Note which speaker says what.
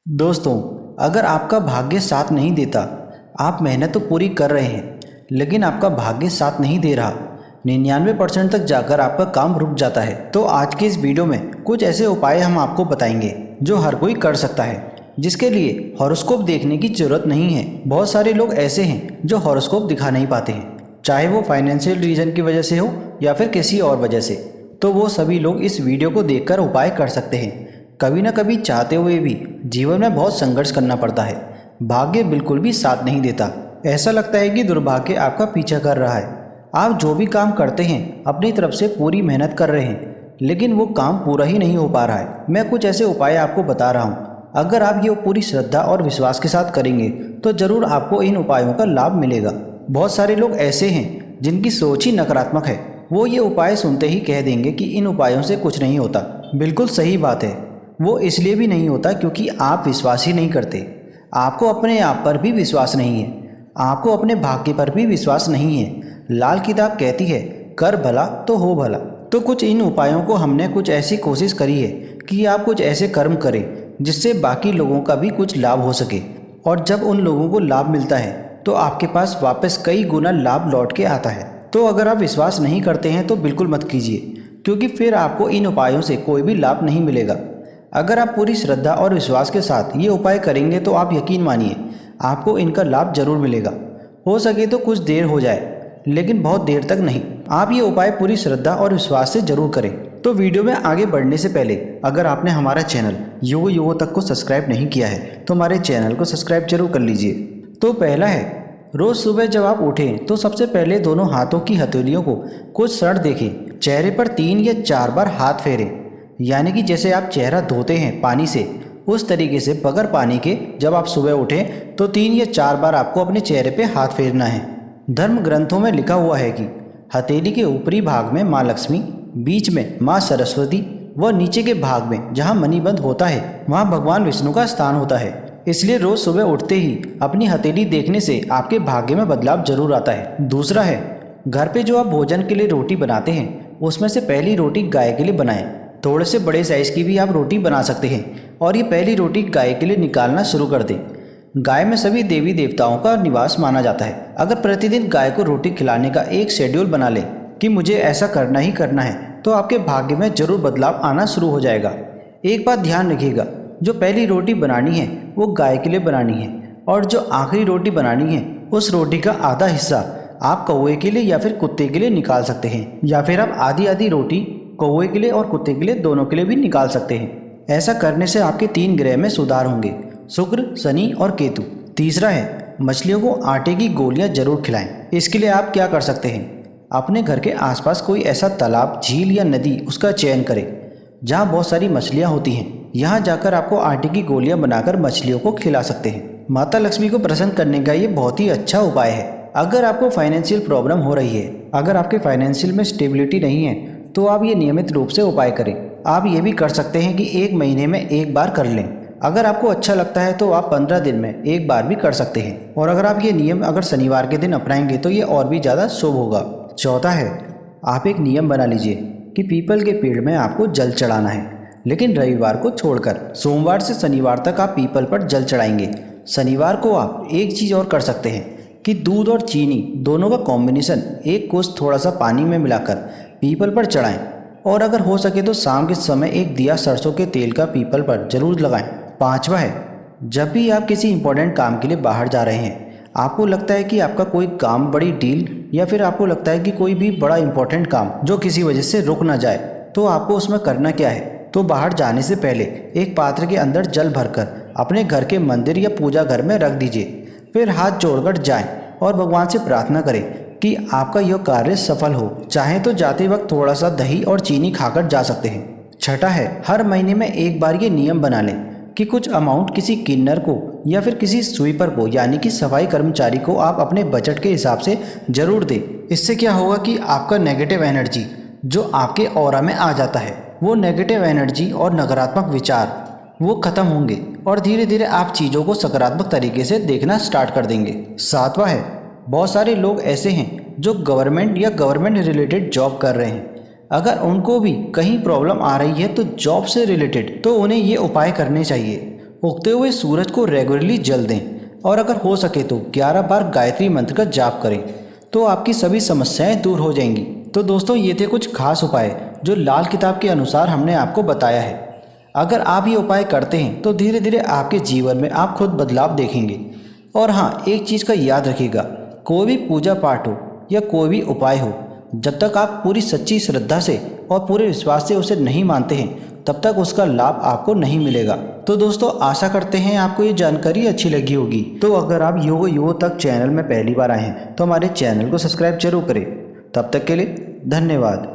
Speaker 1: दोस्तों, अगर आपका भाग्य साथ नहीं देता, आप मेहनत तो पूरी कर रहे हैं लेकिन आपका भाग्य साथ नहीं दे रहा, 99% तक जाकर आपका काम रुक जाता है, तो आज के इस वीडियो में कुछ ऐसे उपाय हम आपको बताएंगे जो हर कोई कर सकता है, जिसके लिए हॉरोस्कोप देखने की जरूरत नहीं है। बहुत सारे लोग ऐसे हैं जो हॉरोस्कोप दिखा नहीं पाते हैं, चाहे वो फाइनेंशियल रीजन की वजह से हो या फिर किसी और वजह से। तो वो सभी लोग इस वीडियो को देखकर उपाय कर सकते हैं। कभी ना कभी चाहते हुए भी जीवन में बहुत संघर्ष करना पड़ता है, भाग्य बिल्कुल भी साथ नहीं देता। ऐसा लगता है कि दुर्भाग्य आपका पीछा कर रहा है। आप जो भी काम करते हैं अपनी तरफ से पूरी मेहनत कर रहे हैं, लेकिन वो काम पूरा ही नहीं हो पा रहा है। मैं कुछ ऐसे उपाय आपको बता रहा हूँ, अगर आप ये पूरी श्रद्धा और विश्वास के साथ करेंगे तो ज़रूर आपको इन उपायों का लाभ मिलेगा। बहुत सारे लोग ऐसे हैं जिनकी सोच ही नकारात्मक है, वो ये उपाय सुनते ही कह देंगे कि इन उपायों से कुछ नहीं होता। बिल्कुल सही बात है, वो इसलिए भी नहीं होता क्योंकि आप विश्वास ही नहीं करते। आपको अपने आप पर भी विश्वास नहीं है, आपको अपने भाग्य पर भी विश्वास नहीं है। लाल किताब कहती है, कर भला तो हो भला। तो कुछ इन उपायों को हमने कुछ ऐसी कोशिश करी है कि आप कुछ ऐसे कर्म करें जिससे बाकी लोगों का भी कुछ लाभ हो सके, और जब उन लोगों को लाभ मिलता है तो आपके पास वापस कई गुना लाभ लौट के आता है। तो अगर आप विश्वास नहीं करते हैं तो बिल्कुल मत कीजिए, क्योंकि फिर आपको इन उपायों से कोई भी लाभ नहीं मिलेगा। अगर आप पूरी श्रद्धा और विश्वास के साथ ये उपाय करेंगे तो आप यकीन मानिए आपको इनका लाभ जरूर मिलेगा। हो सके तो कुछ देर हो जाए, लेकिन बहुत देर तक नहीं। आप ये उपाय पूरी श्रद्धा और विश्वास से जरूर करें। तो वीडियो में आगे बढ़ने से पहले अगर आपने हमारा चैनल युगो युगो तक को सब्सक्राइब नहीं किया है तो हमारे चैनल को सब्सक्राइब जरूर कर लीजिए। तो पहला है, रोज सुबह जब आप उठें तो सबसे पहले दोनों हाथों की हथेलियों को कुछ क्षण देखें। चेहरे पर 3 या 4 बार हाथ फेरें, यानी कि जैसे आप चेहरा धोते हैं पानी से, उस तरीके से बगैर पानी के जब आप सुबह उठें तो 3 या 4 बार आपको अपने चेहरे पे हाथ फेरना है। धर्म ग्रंथों में लिखा हुआ है कि हथेली के ऊपरी भाग में माँ लक्ष्मी, बीच में माँ सरस्वती व नीचे के भाग में जहाँ मणिबंध होता है वहाँ भगवान विष्णु का स्थान होता है। इसलिए रोज सुबह उठते ही अपनी हथेली देखने से आपके भाग्य में बदलाव जरूर आता है। दूसरा है, घर पे जो आप भोजन के लिए रोटी बनाते हैं उसमें से पहली रोटी गाय के लिए बनाएं। थोड़े से बड़े साइज की भी आप रोटी बना सकते हैं और ये पहली रोटी गाय के लिए निकालना शुरू कर दें। गाय में सभी देवी देवताओं का निवास माना जाता है। अगर प्रतिदिन गाय को रोटी खिलाने का एक शेड्यूल बना लें कि मुझे ऐसा करना ही करना है, तो आपके भाग्य में जरूर बदलाव आना शुरू हो जाएगा। एक बात ध्यान रखिएगा, जो पहली रोटी बनानी है वो गाय के लिए बनानी है, और जो आखिरी रोटी बनानी है उस रोटी का आधा हिस्सा आप कौवे के लिए या फिर कुत्ते के लिए निकाल सकते हैं, या फिर आप आधी आधी रोटी कौवे के लिए और कुत्ते के लिए, दोनों के लिए भी निकाल सकते हैं। ऐसा करने से आपके 3 ग्रह में सुधार होंगे, शुक्र, शनि और केतु। तीसरा है, मछलियों को आटे की गोलियां जरूर खिलाएं। इसके लिए आप क्या कर सकते हैं, अपने घर के आसपास कोई ऐसा तालाब, झील या नदी उसका चयन करें जहां बहुत सारी मछलियां होती हैं। यहां जाकर आपको आटे की गोलियां बनाकर मछलियों को खिला सकते हैं। माता लक्ष्मी को प्रसन्न करने का ये बहुत ही अच्छा उपाय है। अगर आपको फाइनेंशियल प्रॉब्लम हो रही है, अगर आपके फाइनेंशियल में स्टेबिलिटी नहीं है, तो आप ये नियमित रूप से उपाय करें। आप ये भी कर सकते हैं कि 1 महीने में 1 बार कर लें। अगर आपको अच्छा लगता है तो आप 15 दिन में 1 बार भी कर सकते हैं, और अगर आप ये नियम अगर शनिवार के दिन अपनाएंगे तो ये और भी ज़्यादा शुभ होगा। चौथा है, आप एक नियम बना लीजिए कि पीपल के पेड़ में आपको जल चढ़ाना है, लेकिन रविवार को छोड़कर। सोमवार से शनिवार तक आप पीपल पर जल चढ़ाएंगे। शनिवार को आप एक चीज़ और कर सकते हैं कि दूध और चीनी दोनों का कॉम्बिनेशन एक कोस थोड़ा सा पानी में मिलाकर पीपल पर चढ़ाएं, और अगर हो सके तो शाम के समय एक दिया सरसों के तेल का पीपल पर जरूर लगाएं। पांचवा है, जब भी आप किसी इंपॉर्टेंट काम के लिए बाहर जा रहे हैं, आपको लगता है कि आपका कोई काम, बड़ी डील, या फिर आपको लगता है कि कोई भी बड़ा इंपॉर्टेंट काम जो किसी वजह से रुक ना जाए, तो आपको उसमें करना क्या है, तो बाहर जाने से पहले एक पात्र के अंदर जल भरकर अपने घर के मंदिर या पूजा घर में रख दीजिए। फिर हाथ जोड़कर जाएं और भगवान से प्रार्थना करें कि आपका यह कार्य सफल हो। चाहे तो जाते वक्त थोड़ा सा दही और चीनी खाकर जा सकते हैं। छठा है, हर महीने में 1 बार ये नियम बना लें कि कुछ अमाउंट किसी किन्नर को या फिर किसी स्वीपर को, यानी कि सफाई कर्मचारी को, आप अपने बजट के हिसाब से जरूर दें। इससे क्या होगा कि आपका नेगेटिव एनर्जी जो आपके ऑरा में आ जाता है, वो नेगेटिव एनर्जी और नकारात्मक विचार वो खत्म होंगे, और धीरे धीरे आप चीज़ों को सकारात्मक तरीके से देखना स्टार्ट कर देंगे। सातवां है, बहुत सारे लोग ऐसे हैं जो गवर्नमेंट या गवर्नमेंट रिलेटेड जॉब कर रहे हैं। अगर उनको भी कहीं प्रॉब्लम आ रही है तो जॉब से रिलेटेड, तो उन्हें ये उपाय करने चाहिए। उगते हुए सूरज को रेगुलरली जल दें और अगर हो सके तो 11 बार गायत्री मंत्र का जाप करें तो आपकी सभी समस्याएं दूर हो जाएंगी। तो दोस्तों ये थे कुछ खास उपाय जो लाल किताब के अनुसार हमने आपको बताया है। अगर आप ये उपाय करते हैं तो धीरे धीरे आपके जीवन में आप खुद बदलाव देखेंगे। और हाँ, एक चीज़ का याद रखिएगा, कोई भी पूजा पाठ हो या कोई भी उपाय हो, जब तक आप पूरी सच्ची श्रद्धा से और पूरे विश्वास से उसे नहीं मानते हैं तब तक उसका लाभ आपको नहीं मिलेगा। तो दोस्तों आशा करते हैं आपको ये जानकारी अच्छी लगी होगी। तो अगर आप योग तक चैनल में पहली बार आए हैं तो हमारे चैनल को सब्सक्राइब जरूर करें। तब तक के लिए धन्यवाद।